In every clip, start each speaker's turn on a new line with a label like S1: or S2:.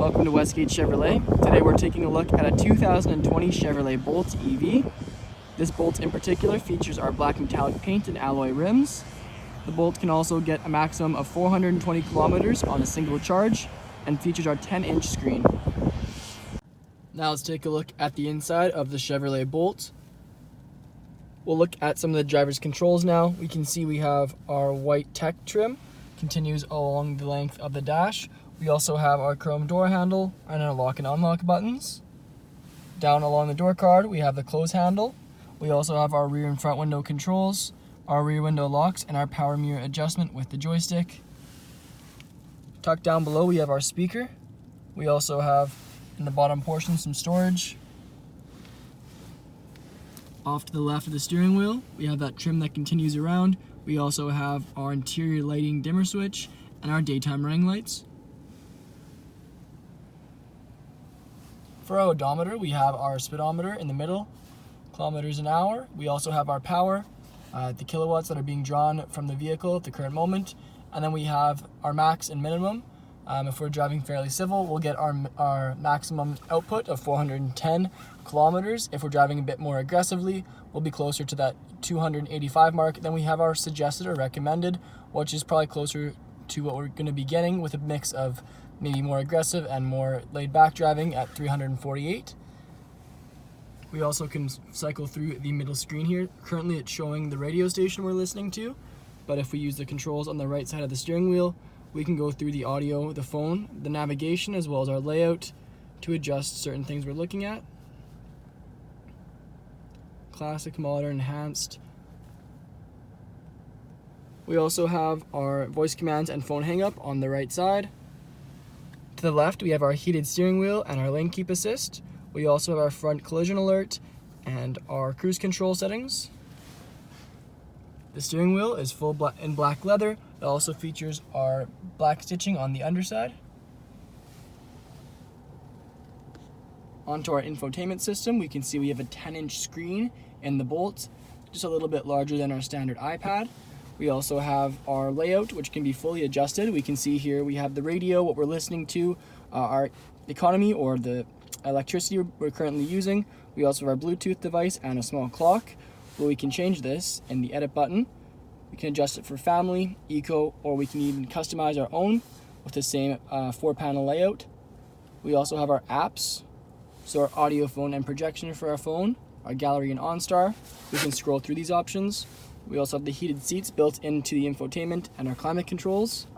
S1: Welcome to Westgate Chevrolet. Today we're taking a look at a 2020 Chevrolet Bolt EV. This Bolt in particular features our black metallic paint and alloy rims. The Bolt can also get a maximum of 420 kilometers on a single charge and features our 10-inch screen. Now let's take a look at the inside of the Chevrolet Bolt. We'll look at some of the driver's controls now. We can see we have our white tech trim, continues along the length of the dash. We also have our chrome door handle and our lock and unlock buttons. Down along the door card, we have the close handle. We also have our rear and front window controls, our rear window locks, and our power mirror adjustment with the joystick. Tucked down below, we have our speaker. We also have, in the bottom portion, some storage. Off to the left of the steering wheel, we have that trim that continues around. We also have our interior lighting dimmer switch and our daytime running lights. For our odometer, we have our speedometer in the middle, kilometers an hour. We also have our power, the kilowatts that are being drawn from the vehicle at the current moment. And then we have our max and minimum. If we're driving fairly civil, we'll get our maximum output of 410 kilometers. If we're driving a bit more aggressively, we'll be closer to that 285 mark. Then we have our suggested or recommended, which is probably closer to what we're going to be getting with a mix of maybe more aggressive and more laid back driving at 348. We also can cycle through the middle screen here. Currently it's showing the radio station we're listening to, but if we use the controls on the right side of the steering wheel, we can go through the audio, the phone, the navigation, as well as our layout to adjust certain things we're looking at. Classic, modern, enhanced. We also have our voice commands and phone hang-up on the right side. To the left, we have our heated steering wheel and our lane keep assist. We also have our front collision alert and our cruise control settings. The steering wheel is full in black leather. It also features our black stitching on the underside. Onto our infotainment system, we can see we have a 10-inch screen in the Bolt, just a little bit larger than our standard iPad. We also have our layout, which can be fully adjusted. We can see here we have the radio, what we're listening to, our economy or the electricity we're currently using. We also have our Bluetooth device and a small clock. Well, we can change this in the edit button. We can adjust it for family, eco, or we can even customize our own with the same 4-panel layout. We also have our apps, so our audio, phone, and projection for our phone, our gallery and OnStar. We can scroll through these options. We also have the heated seats built into the infotainment and our climate controls.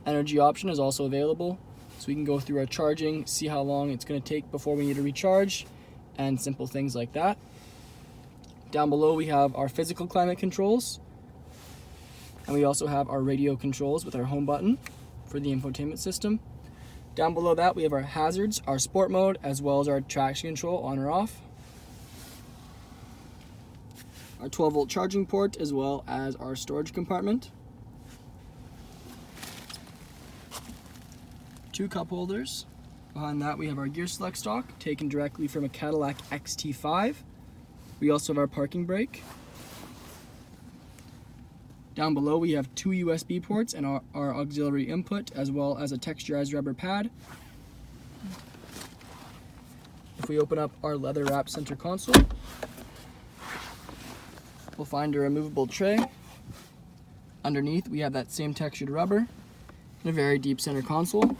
S1: Energy option is also available, so we can go through our charging, see how long it's going to take before we need to recharge, and simple things like that. Down below we have our physical climate controls, and we also have our radio controls with our home button for the infotainment system. Down below that we have our hazards, our sport mode, as well as our traction control on or off. Our 12-volt charging port, as well as our storage compartment. 2 cup holders. Behind that we have our gear select stalk, taken directly from a Cadillac XT5. We also have our parking brake. Down below we have 2 USB ports and our auxiliary input, as well as a texturized rubber pad. If we open up our leather wrapped center console, we'll find a removable tray. Underneath we have that same textured rubber and a very deep center console.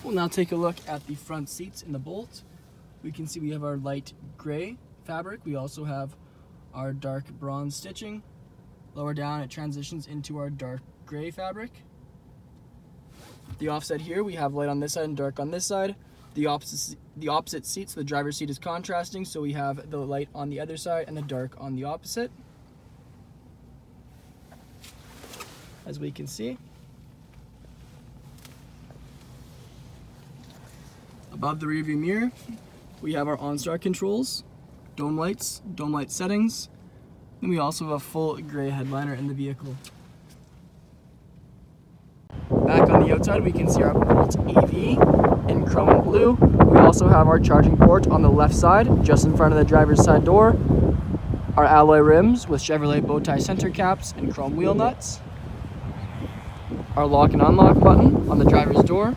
S1: We'll now take a look at the front seats in the Bolt. We can see we have our light gray fabric. We also have our dark bronze stitching. Lower down it transitions into our dark gray fabric. The offset here, we have light on this side and dark on this side. The opposite seat, so the driver's seat is contrasting, so we have the light on the other side and the dark on the opposite. As we can see. Above the rearview mirror, we have our OnStar controls, dome light settings, and we also have a full gray headliner in the vehicle. Back on the outside, we can see our Bolt EV in chrome and blue. We also have our charging port on the left side, just in front of the driver's side door. Our alloy rims with Chevrolet bow tie center caps and chrome wheel nuts. Our lock and unlock button on the driver's door.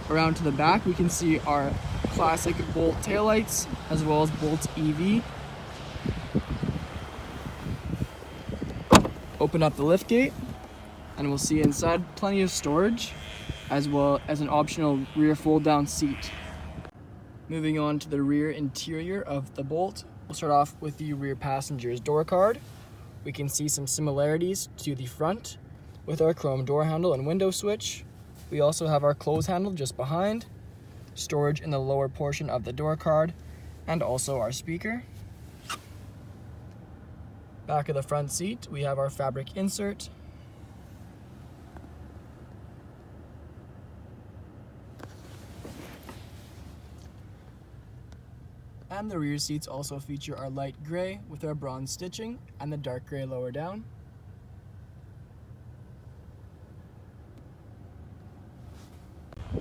S1: Around to the back, we can see our classic Bolt taillights as well as Bolt EV. Open up the lift gate and we'll see inside plenty of storage as well as an optional rear fold down seat. Moving on to the rear interior of the Bolt, we'll start off with the rear passenger's door card. We can see some similarities to the front with our chrome door handle and window switch. We also have our close handle just behind, storage in the lower portion of the door card, and also our speaker. Back of the front seat, we have our fabric insert. And the rear seats also feature our light gray with our bronze stitching and the dark gray lower down.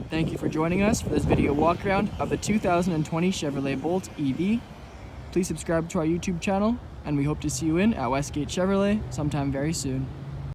S1: Thank you for joining us for this video walk around of the 2020 Chevrolet Bolt EV. Please subscribe to our YouTube channel, and we hope to see you in at Westgate Chevrolet sometime very soon.